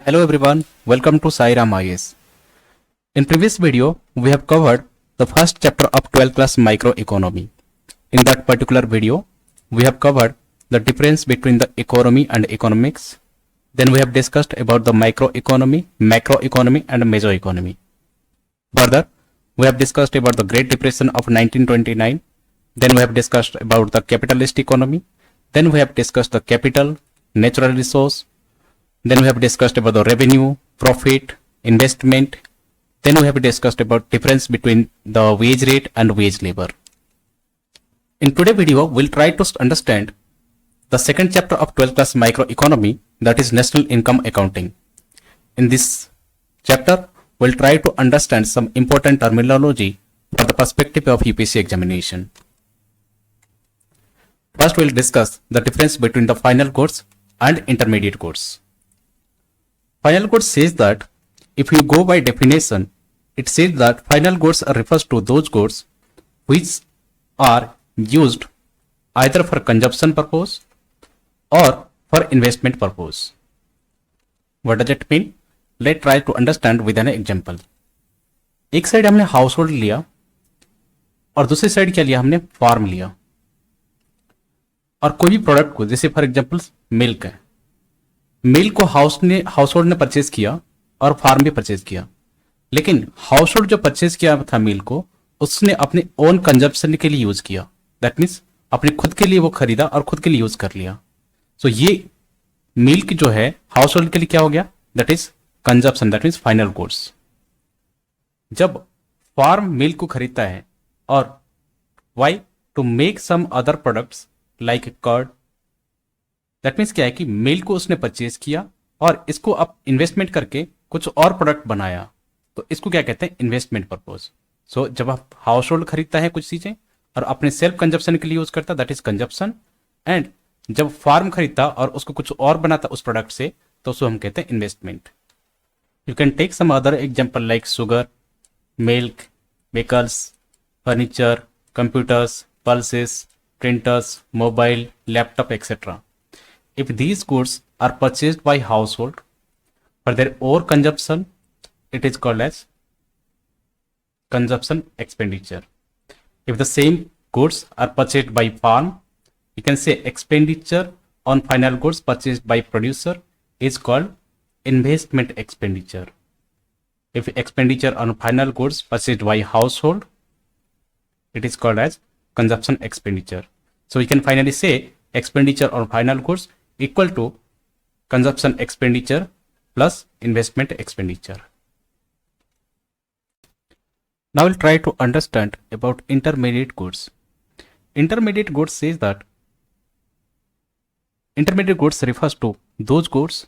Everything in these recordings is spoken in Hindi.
Hello everyone, welcome to Sai Ram IAS. In previous video, we have covered the first chapter of 12th class microeconomy. In that particular video, we have covered the difference between the economy and economics. Then we have discussed about the microeconomy, macroeconomy and mesoeconomy. Further, we have discussed about the Great Depression of 1929. Then we have discussed about the capitalist economy. Then we have discussed the capital, natural resource. Then we have discussed about the revenue, profit, investment. Then we have discussed about difference between the wage rate and wage labor. In today's video, we'll try to understand the second chapter of 12th class microeconomy, that is national income accounting. In this chapter, we'll try to understand some important terminology from the perspective of UPSC examination. First, we'll discuss the difference between the final goods and intermediate goods. Final goods says that if you go by definition, it says that final goods refers to those goods which are used either for consumption purpose or for investment purpose. What does it mean? Let's try to understand with an example. एक साइड हमने हाउस होल्ड लिया और दूसरी साइड क्या लिया, हमने फार्म लिया. और कोई भी प्रोडक्ट को, जैसे फॉर एग्जांपल मिल्क है, मिल्क को हाउस होल्ड ने परचेज किया और फार्म भी परचेज किया. लेकिन हाउस होल्ड जो परचेज किया था मिल्क को, उसने अपने ओन कंजप्शन के लिए यूज किया. दैट मीन्स अपने खुद के लिए वो खरीदा और खुद के लिए यूज कर लिया. सो ये मिल्क जो है हाउस होल्ड के लिए क्या हो गया, that is consumption, that means final goods. जब फार्म मिल्क को खरीदता है और why to make some other products like curd, that means क्या है कि मिल्क को उसने परचेज किया और इसको अब इन्वेस्टमेंट करके कुछ और प्रोडक्ट बनाया, तो इसको क्या कहते हैं, इन्वेस्टमेंट पर्पज. सो जब आप हाउस होल्ड खरीदता है कुछ चीजें और अपने सेल्फ कंजप्शन के लिए यूज करता, दैट इज कंजप्शन. एंड जब फार्म खरीदता और उसको कुछ और बनाता उस प्रोडक्ट से, तो उसको हम कहते हैं investment. You can take some other example like sugar, milk, vehicles, furniture, computers, pulses, printers, mobile, laptop, etc. If these goods are purchased by household for their own consumption, it is called as consumption expenditure. If the same goods are purchased by farm, you can say expenditure on final goods purchased by producer is called investment expenditure. If expenditure on final goods purchased by household, it is called as consumption expenditure. So we can finally say expenditure on final goods equal to consumption expenditure plus investment expenditure. Now we'll try to understand about intermediate goods. Intermediate goods says that intermediate goods refers to those goods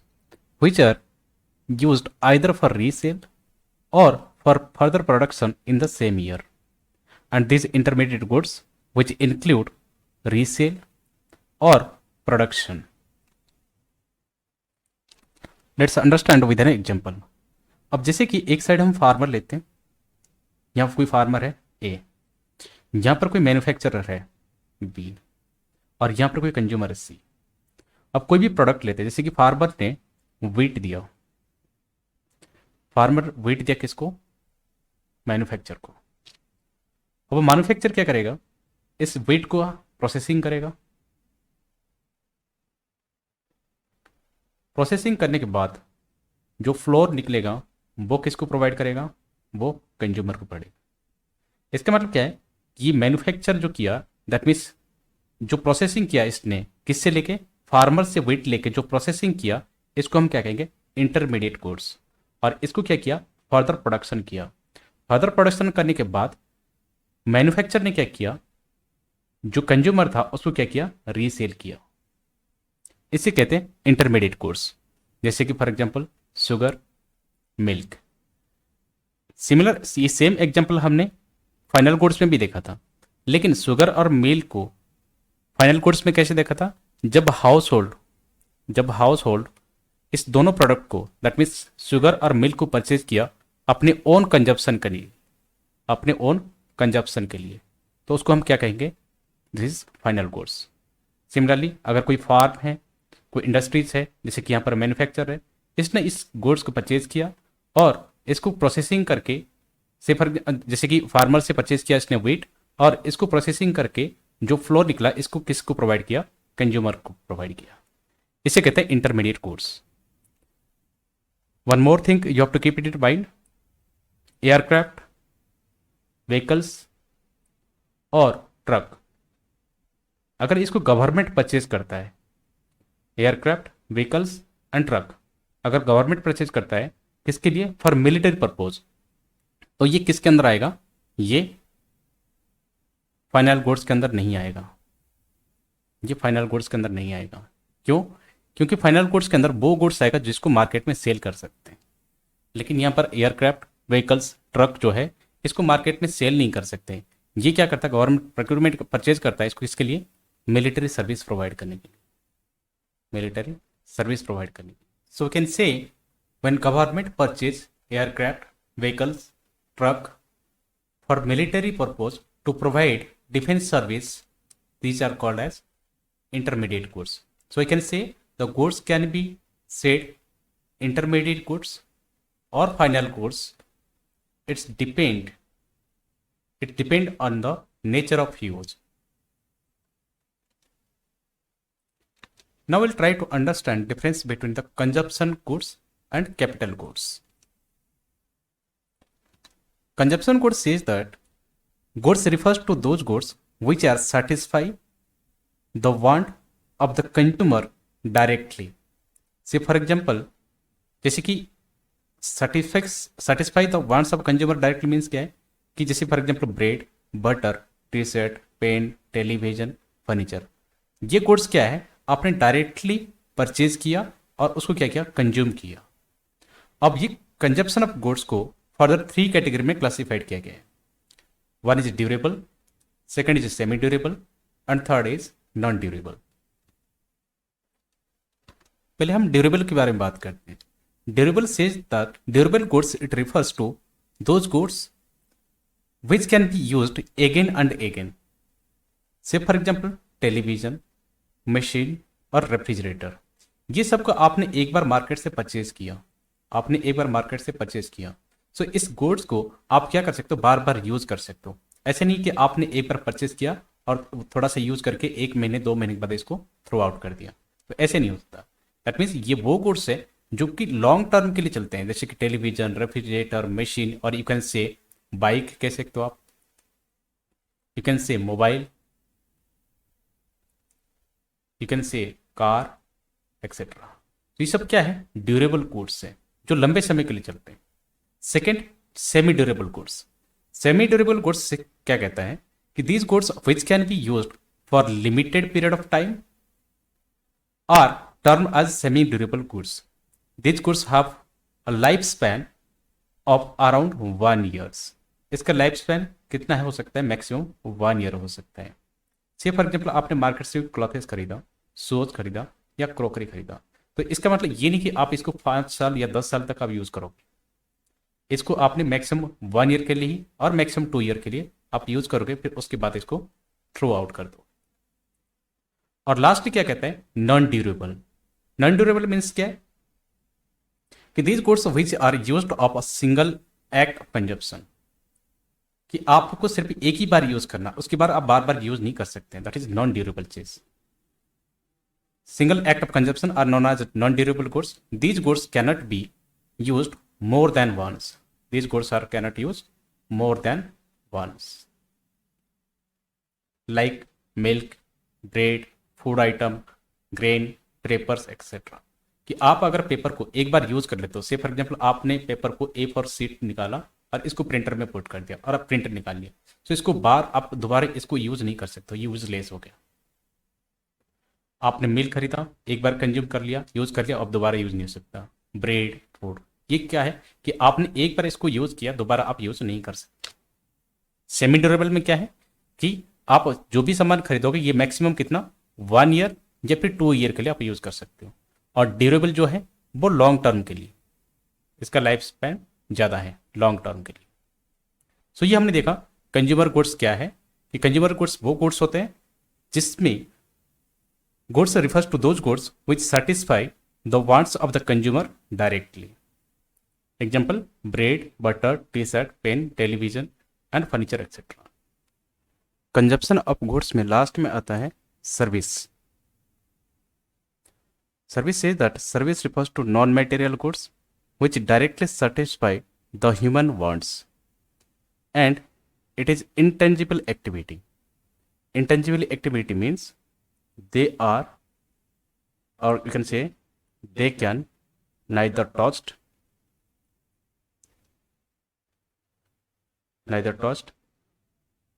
which are used either for resale or for further production in the same year. And these intermediate goods which include resale or production. Let's understand with an example. अब जैसे कि एक साइड हम फार्मर लेते हैं, यहाँ कोई फार्मर है ए, यहाँ पर कोई मैन्युफैक्चरर है बी, और यहाँ पर कोई कंज्यूमर है सी. अब कोई भी प्रोडक्ट लेते हैं, जैसे कि फार्मर ने व्हीट दिया, फार्मर व्हीट दिया किसको, मैन्युफैक्चर को. अब मैन्युफैक्चर क्या करेगा, इस व्हीट को प्रोसेसिंग करेगा. प्रोसेसिंग करने के बाद जो फ्लोर निकलेगा वो किसको प्रोवाइड करेगा, वो कंज्यूमर को पड़ेगा. इसका मतलब क्या है, ये मैन्युफैक्चर जो किया, दैट मीन्स जो प्रोसेसिंग किया इसने किससे लेके, फार्मर से व्हीट लेके जो प्रोसेसिंग किया, इसको हम क्या कहेंगे, इंटरमीडिएट गुड्स. और इसको क्या किया, फर्दर प्रोडक्शन किया. फर्दर प्रोडक्शन करने के बाद मैन्युफैक्चर ने क्या किया, जो कंज्यूमर था उसको क्या किया, रीसेल किया. इसे कहते हैं इंटरमीडिएट गुड्स. जैसे कि for example sugar, milk. Similar ये सेम एग्जांपल हमने फाइनल गुड्स में भी देखा था, लेकिन शुगर और मिल्क को फाइनल गुड्स में कैसे देखा था, जब हाउस होल्ड इस दोनों प्रोडक्ट को, दैट मीन्स शुगर और मिल्क को परचेज किया अपने ओन कंजप्शन के लिए, अपने ओन कंजप्शन के लिए, तो उसको हम क्या कहेंगे, this is final goods. Similarly अगर कोई फार्म है, कोई इंडस्ट्रीज है, जैसे कि यहाँ पर मैन्युफैक्चर है, इसने इस गुड्स को परचेज किया और इसको प्रोसेसिंग करके, से फॉर जैसे कि फार्मर से परचेज किया इसने वीट, और इसको प्रोसेसिंग करके जो फ्लोर निकला इसको किसको प्रोवाइड किया, कंज्यूमर को प्रोवाइड किया। इसे कहते हैं intermediate goods. One more thing you have to keep it in mind, aircraft, vehicles और ट्रक, अगर इसको गवर्नमेंट परचेज करता है, एयरक्राफ्ट, व्हीकल्स एंड ट्रक अगर गवर्नमेंट परचेज करता है किसके लिए, फॉर मिलिट्री पर्पज, तो ये किसके अंदर आएगा, ये फाइनल गुड्स के अंदर नहीं आएगा। ये फाइनल गुड्स के अंदर नहीं आएगा। क्यों? क्योंकि फाइनल गुड्स के अंदर वो गुड्स आएगा जिसको मार्केट में सेल कर सकते हैं, लेकिन यहाँ पर एयरक्राफ्ट, व्हीकल्स, ट्रक जो है इसको मार्केट में सेल नहीं कर सकते। ये क्या करता है, गवर्नमेंट प्रोक्योरमेंट परचेज करता है इसको इसके लिए, मिलिट्री सर्विस प्रोवाइड करने के लिए, मिलिट्री सर्विस प्रोवाइड करने के लिए। So can say when government purchase aircraft, vehicles, truck for military purpose to provide defence service, these are called as intermediate goods. So I can say the goods can be said intermediate goods or final goods. It depend on the nature of use. Now we'll try to understand difference between the consumption goods and capital goods. Consumption goods says that goods refers to those goods which are satisfy the want of the consumer directly. Say for example, जैसे कि satisfy the wants of consumer directly means क्या है कि जैसे for example bread, butter, T shirt, pen, television, furniture, ये गुड्स क्या है, आपने डायरेक्टली परचेज किया और उसको क्या किया, कंज्यूम किया। अब ये कंजप्शन ऑफ गुड्स को फर्दर 3 कैटेगरी में क्लासिफाइड किया गया है। One is durable, second is semi durable and third is non durable. पहले हम ड्यूरेबल के बारे में बात करते हैं। Durable says that durable goods it refers to those goods which can be used again and again. Say for example television, machine और रेफ्रिजरेटर, ये सबको आपने एक बार मार्केट से परचेज किया, आपने एक बार मार्केट से परचेज किया। सो इस गुड्स को आप क्या कर सकते हो, बार बार यूज कर सकते हो। ऐसे नहीं कि आपने एक बार परचेज किया और थोड़ा सा यूज करके 1 महीने 2 महीने के बाद इसको थ्रो आउट कर दिया, तो ऐसे नहीं होता। दैट मीन्स ये वो गुड्स है जो कि लॉन्ग टर्म के लिए चलते हैं, जैसे कि टेलीविजन, रेफ्रिजरेटर, मशीन, और यू कैन से बाइक कह सकते हो आप, you can say mobile, you can say car etcetera. तो ये सब क्या है, ड्यूरेबल गुड्स है जो लंबे समय के लिए चलते हैं। Second, semi durable goods. Semi durable goods से क्या कहता है कि these goods which can be used for limited period of time are term as semi durable goods. These goods have a life span of around 1 years. इसका लाइफ स्पैन कितना है हो सकता है, मैक्सिमम 1 ईयर हो सकता है। से फॉर एग्जाम्पल आपने मार्केट से क्लॉथेस खरीदा, शूज खरीदा या क्रॉकरी खरीदा, तो इसका मतलब ये नहीं कि आप इसको 5 साल या 10 साल तक आप यूज करोगे। इसको आपने मैक्सिमम 1 ईयर के लिए ही और मैक्सिमम 2 ईयर के लिए आप यूज करोगे, फिर उसके बाद इसको थ्रो आउट कर दो। और लास्ट क्या कहता है, non durable. Non durable means क्या है कि these goods which are used of a single act of consumption, कि आपको सिर्फ एक ही बार यूज करना, उसके बाद आप बार बार यूज नहीं कर सकते। दैट इज नॉन ड्यूरेबल चीज। Single act of consumption are known as non durable goods. These goods cannot be used more than once. These goods are cannot use more than once. Like milk, bread, food item, grain, papers, etc. कि आप अगर पेपर को एक बार यूज कर लेते हो, से फॉर एग्जाम्पल आपने पेपर को A4 शीट निकाला और इसको प्रिंटर में पुट कर दिया और आप प्रिंटर निकाल लिया, तो इसको बार आप दोबारा इसको यूज नहीं कर सकते, यूजलेस हो गया। आपने मिल्क खरीदा, एक बार कंज्यूम कर लिया, यूज कर लिया, अब दोबारा यूज नहीं हो सकता। ब्रेड, फूड, ये क्या है कि आपने एक बार इसको यूज किया, दोबारा आप यूज नहीं कर सकते। सेमी ड्यूरेबल में क्या है कि आप जो भी सामान खरीदोगे ये मैक्सिमम कितना, 1 ईयर या फिर 2 ईयर के लिए आप यूज कर सकते हो। और ड्यूरेबल जो है वो लॉन्ग टर्म के लिए, इसका लाइफ स्पैन ज़्यादा है लॉन्ग टर्म के लिए। सो ये हमने देखा कंज्यूमर गुड्स क्या है, कि कंज्यूमर गुड्स वो गुड्स होते हैं जिसमें Goods refers to those goods which satisfy the wants of the consumer directly. Example, bread, butter, t-shirt, pen, television and furniture etc. Consumption of goods में लास्ट में आता है service. Service says that service refers to non-material goods which directly satisfy the human wants and it is intangible activity. Intangible activity means they are, or you can say they can neither touched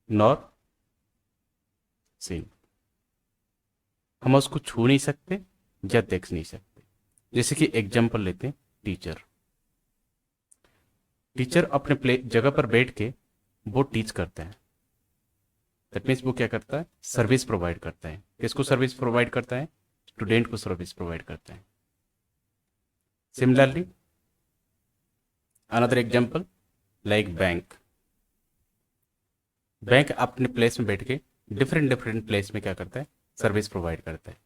nor seen. हम उसको छू नहीं सकते या देख नहीं सकते. जैसे कि एग्जाम्पल लेते हैं, टीचर अपने जगह पर बैठ के वो टीच करते हैं. दैट मीन्स वो क्या करता है, सर्विस प्रोवाइड करता है. किसको सर्विस प्रोवाइड करता है, स्टूडेंट को सर्विस प्रोवाइड करता है. Similarly another example like bank अपने प्लेस में बैठ के डिफरेंट प्लेस में क्या करता है, सर्विस प्रोवाइड करता है.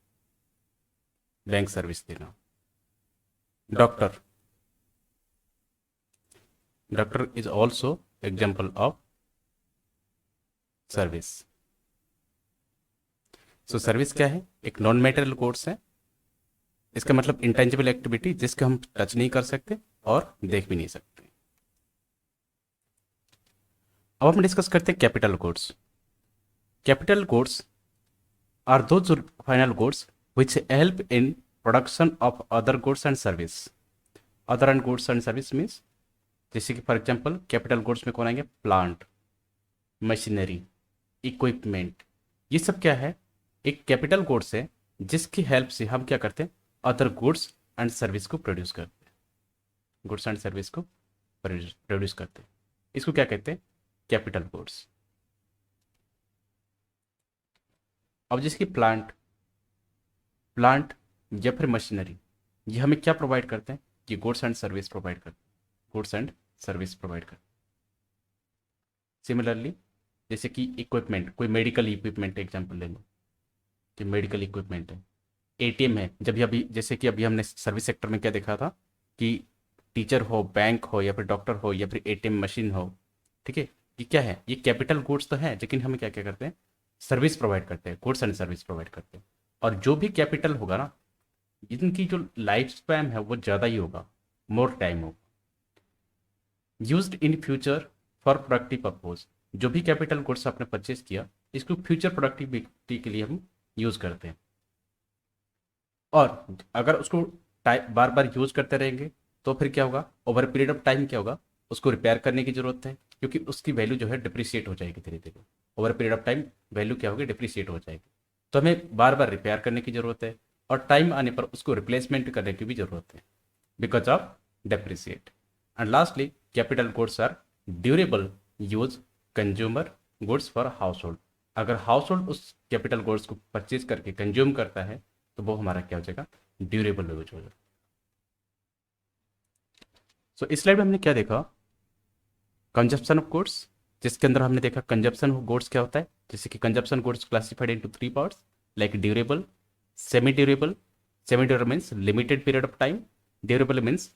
बैंक सर्विस देना. Doctor is also example of service. So service क्या है, एक नॉन मैटेरियल कोर्स है. इसका मतलब इंटेंजिबल एक्टिविटी जिसको हम टच नहीं कर सकते और देख भी नहीं सकते. अब हम डिस्कस करते हैं capital goods. Capital goods are those final goods which help in production of other goods and service. Other and goods and service means जैसे कि फॉर एग्जाम्पल कैपिटल गुड्स में कौन आएंगे, प्लांट, मशीनरी, इक्विपमेंट. ये सब क्या है, एक कैपिटल गुड्स है जिसकी हेल्प से हम क्या करते हैं, अदर गुड्स एंड सर्विस को प्रोड्यूस करते हैं. गुड्स एंड सर्विस को प्रोड्यूस करते हैं. इसको क्या कहते हैं, कैपिटल गुड्स. अब जैसे कि प्लांट या फिर मशीनरी, ये हमें क्या प्रोवाइड करते हैं, ये गुड्स एंड सर्विस प्रोवाइड करते हैं. सिमिलरली जैसे कि इक्विपमेंट, कोई मेडिकल इक्विपमेंट एग्जांपल ले लो कि मेडिकल इक्विपमेंट है. एटीएम है, जब अभी जैसे कि अभी हमने सर्विस सेक्टर में क्या देखा था कि टीचर हो, बैंक हो या फिर डॉक्टर हो या फिर एटीएम मशीन हो. ठीक है, ये क्या है, ये कैपिटल गुड्स तो है लेकिन हमें क्या क्या करते हैं, सर्विस प्रोवाइड करते हैं, गुड्स एंड सर्विस प्रोवाइड करते हैं. और जो भी कैपिटल होगा ना, इनकी जो लाइफ स्पैन है वो ज़्यादा ही होगा, मोर टाइम होगा. Used in future for productive purpose. जो भी कैपिटल गुड्स आपने परचेज किया, इसको फ्यूचर प्रोडक्टिविटी के लिए हम यूज़ करते हैं. और अगर उसको बार बार यूज़ करते रहेंगे तो फिर क्या होगा, ओवर पीरियड ऑफ टाइम क्या होगा, उसको रिपेयर करने की ज़रूरत है क्योंकि उसकी वैल्यू जो है डिप्रिशिएट हो जाएगी धीरे धीरे. Over period of time value क्या होगी, डिप्रिशिएट हो जाएगी. तो हमें बार बार रिपेयर करने की ज़रूरत है और टाइम आने पर उसको रिप्लेसमेंट करने की भी ज़रूरत है because of depreciate. And lastly capital goods are durable use consumer goods for household. अगर हाउस होल्ड उस कैपिटल गुड्स को परचेज करके कंज्यूम करता है तो वो हमारा क्या हो जाएगा, ड्यूरेबल यूज हो जाएगा. सो इस स्लाइड में हमने क्या देखा, कंजप्शन ऑफ गुड्स, जिसके अंदर हमने देखा कंजप्शन ऑफ गुड्स क्या होता है. जैसे कि consumption goods classified into 3 parts like durable, semi durable. Semi durable means limited period of time. Durable means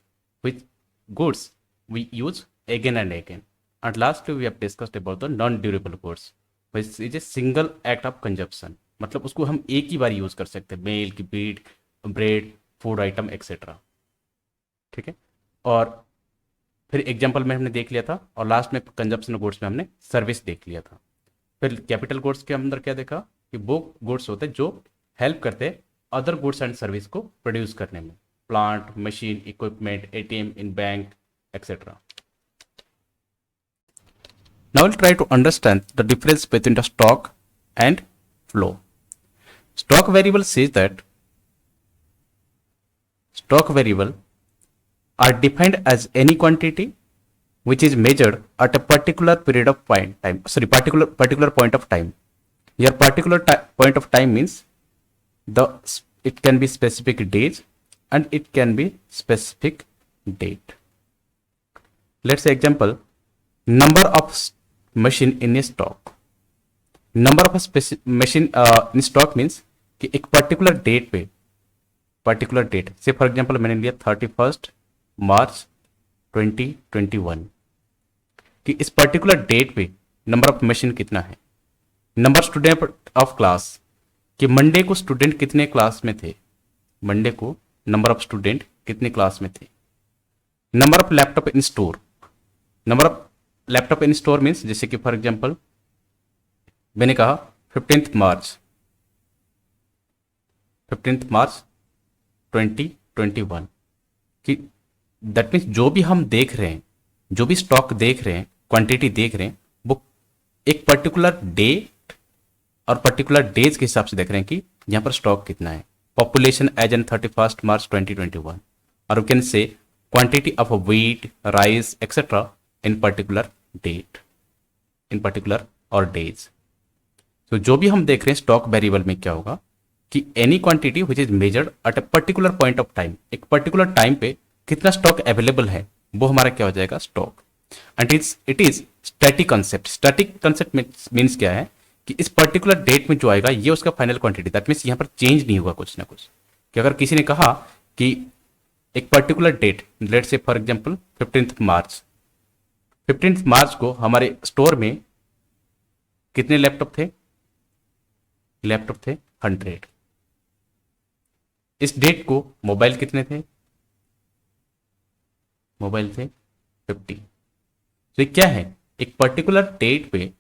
which goods we use again and again. And lastly we have discussed about the non durable goods which is a single act of consumption. मतलब उसको हम एक ही बार यूज कर सकते हैं, milk, beet, bread, food item etcetera. ठीक है, और फिर एग्जाम्पल में हमने देख लिया था और लास्ट में कंजप्शन गुड्स में हमने सर्विस देख लिया था. फिर कैपिटल गुड्स के अंदर क्या देखा कि वो गुड्स होते हैं जो हेल्प करते हैं अदर गुड्स एंड सर्विस को प्रोड्यूस करने में, plant, machine, equipment, ATM in bank etcetera. Now we'll try to understand the difference between the stock and flow. Stock variable says that stock variable are defined as any quantity which is measured at a particular period of time. Particular point of time. Here, point of time means it can be specific days and it can be specific date. Let's say example, number of machine in a stock. Number of machine in stock means कि एक पर्टिकुलर डेट पे, पर्टिकुलर डेट से फॉर एग्जांपल मैंने लिया 31 मार्च 2021, कि इस पर्टिकुलर डेट पे नंबर ऑफ मशीन कितना है, नंबर स्टूडेंट ऑफ क्लास, कि मंडे को स्टूडेंट कितने क्लास में थे, मंडे को नंबर ऑफ स्टूडेंट कितने क्लास में थे, number of laptop in store, number of laptop in store means जैसे कि फॉर एग्जांपल मैंने कहा 15 मार्च 2021, कि दैट मीन्स जो भी हम देख रहे हैं, जो भी स्टॉक देख रहे हैं, क्वांटिटी देख रहे हैं, वो एक पर्टिकुलर डेट और पर्टिकुलर डेज के हिसाब से देख रहे हैं कि यहाँ पर स्टॉक कितना है, पॉपुलेशन एज एन 31 मार्च 2021, और we can say quantity of wheat, rice etcetera in particular date, in particular और डेज। तो जो भी हम देख रहे हैं स्टॉक वेरिएबल में क्या होगा कि any quantity which is measured at a particular point of time, एक पर्टिकुलर टाइम पे कितना स्टॉक अवेलेबल है वो हमारा क्या हो जाएगा, stock. And it is static concept. Static concept means क्या है कि इस पर्टिकुलर डेट में जो आएगा ये उसका फाइनल क्वांटिटी, दैट मीन्स यहाँ पर चेंज नहीं होगा कुछ ना कुछ। कि अगर किसी ने कहा कि एक पर्टिकुलर डेट, लेट से फॉर एग्जांपल 15 मार्च को हमारे स्टोर में कितने लैपटॉप थे, लैपटॉप थे 100। इस डेट को मोबाइल कितने थे, मोबाइल थे 50। तो ये क्या है, एक पर्टिकुलर डेट पे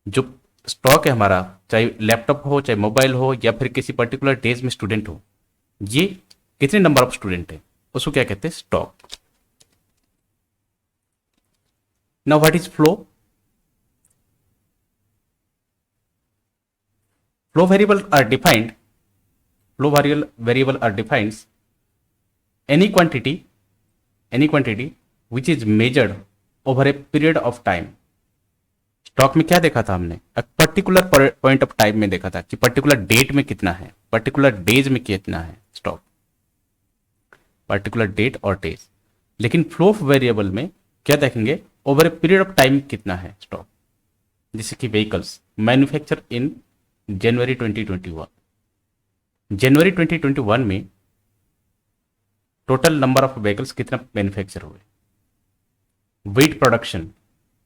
जो स्टॉक है हमारा, चाहे लैपटॉप हो, चाहे मोबाइल हो, या फिर किसी पर्टिकुलर डेज में स्टूडेंट हो, ये कितने नंबर ऑफ स्टूडेंट है उसको क्या कहते हैं, stock. Now what is flow? Flow variable are defined, flow variable are defined any quantity which is measured over a period of time। Stock में क्या देखा था हमने, पर्टिकुलर पॉइंट ऑफ टाइम में देखा था कि पर्टिकुलर डेट में कितना है, पर्टिकुलर डेज में कितना है स्टॉक, पर्टिकुलर डेट और डेज। लेकिन फ्लो वेरिएबल में क्या देखेंगे, over a period of time कितना है स्टॉक। जैसे कि व्हीकल्स मैन्युफैक्चर इन जनवरी 2021, जनवरी 2021 में टोटल नंबर ऑफ व्हीकल्स कितना मैन्युफैक्चर हुए। व्हीट प्रोडक्शन,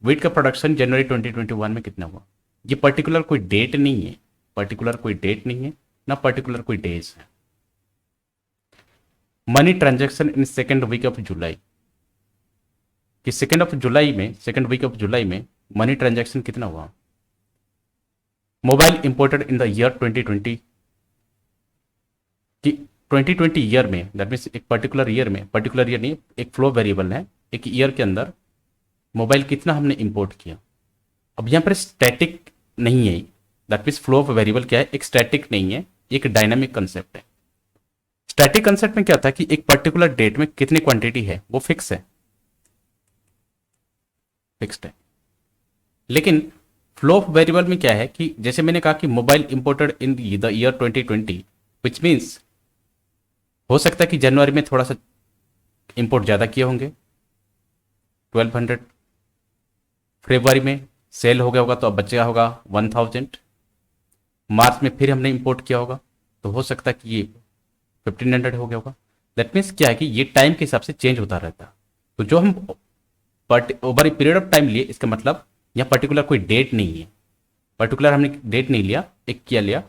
व्हीट का प्रोडक्शन जनवरी 2021 में कितना हुआ। ये पर्टिकुलर कोई डेट नहीं है, पर्टिकुलर कोई डेट नहीं है, ना पर्टिकुलर कोई डेज है। Money transaction in second week of July, कि सेकेंड वीक ऑफ जुलाई में मनी ट्रांजैक्शन कितना हुआ। Mobile imported in the year 2020, कि 2020 ईयर में, दैट मीन्स एक पर्टिकुलर ईयर में, पर्टिकुलर ईयर नहीं, एक फ्लो वेरिएबल है, एक ईयर के अंदर मोबाइल कितना हमने इंपोर्ट किया। अब यहाँ पर स्टैटिक नहीं है, दैट मीन्स फ्लो वेरिएबल क्या है, एक स्टैटिक नहीं है, एक डायनामिक कंसेप्ट है। स्टैटिक कंसेप्ट में क्या था कि एक पर्टिकुलर डेट में कितनी क्वांटिटी है वो फिक्स है, फिक्स्ड है। लेकिन फ्लो वेरिएबल में क्या है कि जैसे मैंने कहा कि mobile imported in the year 2020, which means हो सकता है कि जनवरी में थोड़ा सा इंपोर्ट ज़्यादा किए होंगे 1200, फरवरी में सेल हो गया होगा तो अब बचा होगा 1000, मार्च में फिर हमने इंपोर्ट किया होगा तो हो सकता है कि ये 1500 हो गया होगा। दैट मीन्स क्या है कि ये टाइम के हिसाब से चेंज होता रहता है। तो जो हम over a period of time लिए, इसका मतलब यहाँ पर्टिकुलर कोई डेट नहीं है, पर्टिकुलर हमने डेट नहीं लिया, एक क्या लिया,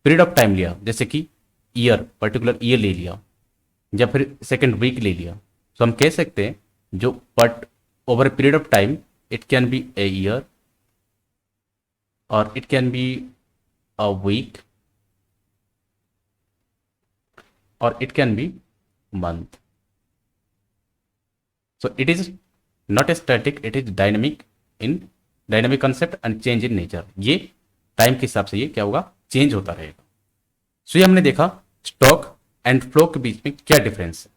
पीरियड ऑफ टाइम लिया, जैसे कि ईयर, पर्टिकुलर ईयर ले लिया, या फिर सेकेंड वीक ले लिया। तो हम कह सकते हैं जो over a period of time, it can be a year और it can be a week और it can be month. So it is not a static, it is dynamic in dynamic concept and change in nature. ये टाइम के हिसाब से ये क्या होगा, चेंज होता रहेगा। सो ये हमने देखा स्टॉक एंड फ्लो के बीच में क्या डिफरेंस है।